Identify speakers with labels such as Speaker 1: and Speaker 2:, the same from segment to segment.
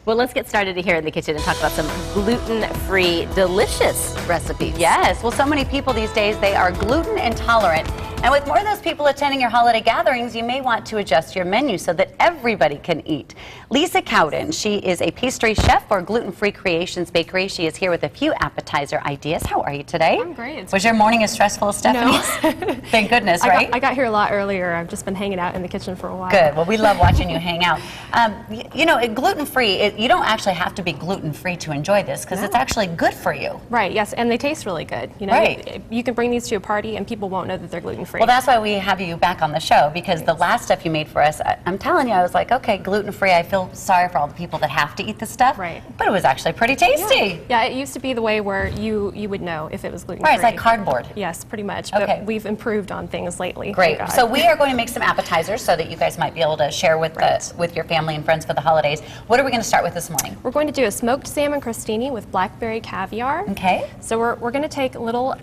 Speaker 1: Well, let's get started here in the kitchen and talk about some gluten-free, delicious recipes.
Speaker 2: Yes, well, so many people these days, they are gluten intolerant. And with more of those people attending your holiday gatherings, you may want to adjust your menu so that everybody can eat. Lisa Cowden, she is a pastry chef for Gluten Free Creations Bakery. She is here with a few appetizer ideas. How are you today?
Speaker 3: I'm great.
Speaker 2: Was your morning as stressful as Stephanie's?
Speaker 3: No.
Speaker 2: Thank goodness, right?
Speaker 3: I got here a lot earlier. I've just been hanging out in the kitchen for a while.
Speaker 2: Good. Well, we love watching you hang out. You know, gluten-free, you don't actually have to be gluten-free to enjoy this because it's actually good for you.
Speaker 3: Right, yes, and they taste really good. You know,
Speaker 2: right.
Speaker 3: You can bring these to a party and people won't know that they're gluten-free.
Speaker 2: Well, that's why we have you back on the show, because the last stuff you made for us, I'm telling you, I was like, okay, gluten-free, I feel sorry for all the people that have to eat this stuff.
Speaker 3: Right.
Speaker 2: But it was actually pretty tasty.
Speaker 3: Yeah, it used to be the way where you would know if it was gluten-free.
Speaker 2: Right, it's like cardboard.
Speaker 3: Yes, pretty much, but we've improved on things lately.
Speaker 2: Great. So we are going to make some appetizers so that you guys might be able to share with with your family and friends for the holidays. What are we going to start with this morning?
Speaker 3: We're going to do a smoked salmon crostini with blackberry caviar.
Speaker 2: Okay.
Speaker 3: So we're going to take little,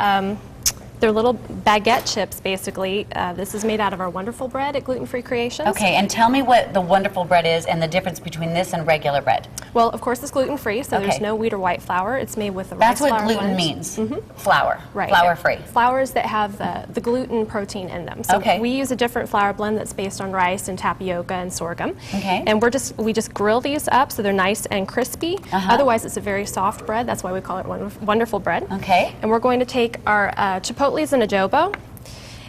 Speaker 3: they're little baguette chips, basically. This is made out of our Wonderful bread at Gluten Free Creations.
Speaker 2: Okay, and tell me what the Wonderful bread is and the difference between this and regular bread.
Speaker 3: Well, of course, it's gluten-free, so there's no wheat or white flour. It's made with the
Speaker 2: That's
Speaker 3: rice
Speaker 2: what
Speaker 3: flour
Speaker 2: gluten
Speaker 3: blend.
Speaker 2: means. Flour.
Speaker 3: Right.
Speaker 2: Flour-free.
Speaker 3: Flours that have the gluten protein in them. So we use a different flour blend that's based on rice and tapioca and sorghum.
Speaker 2: Okay.
Speaker 3: And we just grill these up so they're nice and crispy. Otherwise, it's a very soft bread. That's why we call it Wonderful bread.
Speaker 2: Okay.
Speaker 3: And we're going to take our chipotles and adobo.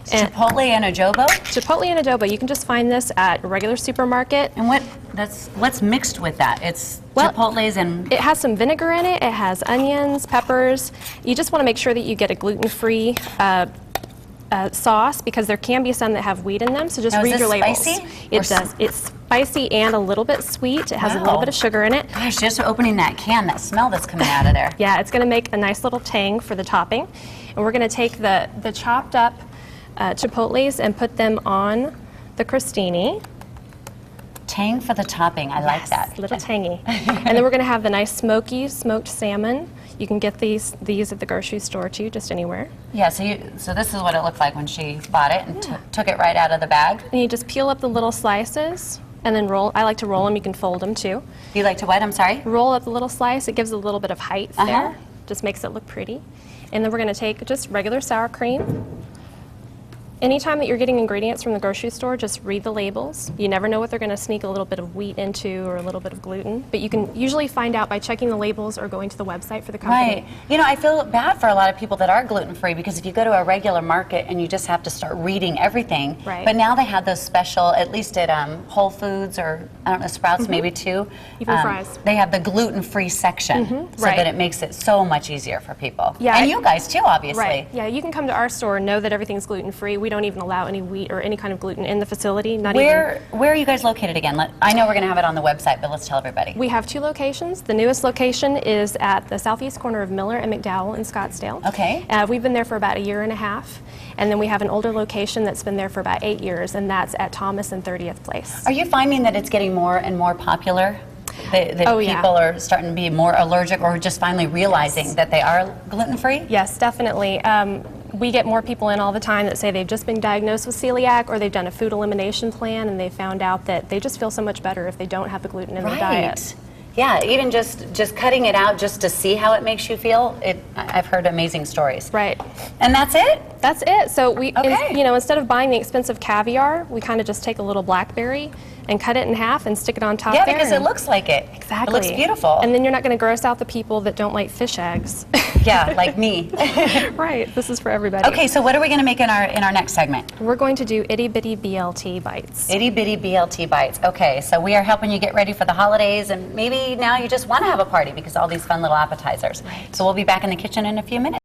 Speaker 2: Chipotle and adobo?
Speaker 3: Chipotle and adobo. You can just find this at a regular supermarket.
Speaker 2: And what's mixed with that? It's chipotles and...
Speaker 3: It has some vinegar in it. It has onions, peppers. You just want to make sure that you get a gluten-free sauce, because there can be some that have wheat in them. So just read your labels.
Speaker 2: Spicy?
Speaker 3: It does. It's spicy and a little bit sweet. It has a little bit of sugar in it.
Speaker 2: Gosh, just opening that can, that smell that's coming out of there.
Speaker 3: Yeah, it's going to make a nice little tang for the topping. And we're going to take the chopped up chipotles and put them on the crostini.
Speaker 2: Tang for the topping. I like that.
Speaker 3: A little tangy. And then we're going to have the nice smoky smoked salmon. You can get these at the grocery store too, just anywhere.
Speaker 2: Yeah, so this is what it looked like when she bought it and took it right out of the bag.
Speaker 3: And you just peel up the little slices and then roll. I like to roll them. You can fold them too.
Speaker 2: You like to what? I'm sorry?
Speaker 3: Roll up the little slice. It gives a little bit of height there. Just makes it look pretty. And then we're going to take just regular sour cream. Anytime that you're getting ingredients from the grocery store, just read the labels. You never know what they're going to sneak a little bit of wheat into or a little bit of gluten. But you can usually find out by checking the labels or going to the website for the company.
Speaker 2: Right. You know, I feel bad for a lot of people that are gluten-free, because if you go to a regular market and you just have to start reading everything.
Speaker 3: Right.
Speaker 2: But now they have those special, at least at Whole Foods or, I don't know, Sprouts maybe too.
Speaker 3: Even Fry's.
Speaker 2: They have the gluten-free section so that it makes it so much easier for people.
Speaker 3: Yeah.
Speaker 2: And you guys too, obviously.
Speaker 3: Right. Yeah, you can come to our store and know that everything's gluten-free. We don't even allow any wheat or any kind of gluten in the facility.
Speaker 2: Where are you guys located again? I know we're going to have it on the website, but let's tell everybody.
Speaker 3: We have 2 locations. The newest location is at the southeast corner of Miller and McDowell in Scottsdale.
Speaker 2: Okay.
Speaker 3: We've been there for about 1.5 years. And then we have an older location that's been there for about 8 years, and that's at Thomas and 30th Place.
Speaker 2: Are you finding that it's getting more and more popular? That people are starting to be more allergic, or just finally realizing that they are gluten-free?
Speaker 3: Yes, definitely. We get more people in all the time that say they've just been diagnosed with celiac, or they've done a food elimination plan and they found out that they just feel so much better if they don't have the gluten in their diet.
Speaker 2: Yeah, even just cutting it out just to see how it makes you feel. I've heard amazing stories.
Speaker 3: Right.
Speaker 2: And that's it?
Speaker 3: That's it. So we, you know, instead of buying the expensive caviar, we kind of just take a little blackberry and cut it in half and stick it on top there.
Speaker 2: Yeah, because it looks like it.
Speaker 3: Exactly.
Speaker 2: It looks beautiful.
Speaker 3: And then you're not going to gross out the people that don't like fish eggs.
Speaker 2: Yeah, like me.
Speaker 3: Right. This is for everybody.
Speaker 2: Okay, so what are we going to make in our next segment?
Speaker 3: We're going to do itty bitty BLT bites.
Speaker 2: Itty bitty BLT bites. Okay, so we are helping you get ready for the holidays, and maybe now you just want to have a party because all these fun little appetizers.
Speaker 3: Right.
Speaker 2: So we'll be back in the kitchen in a few minutes.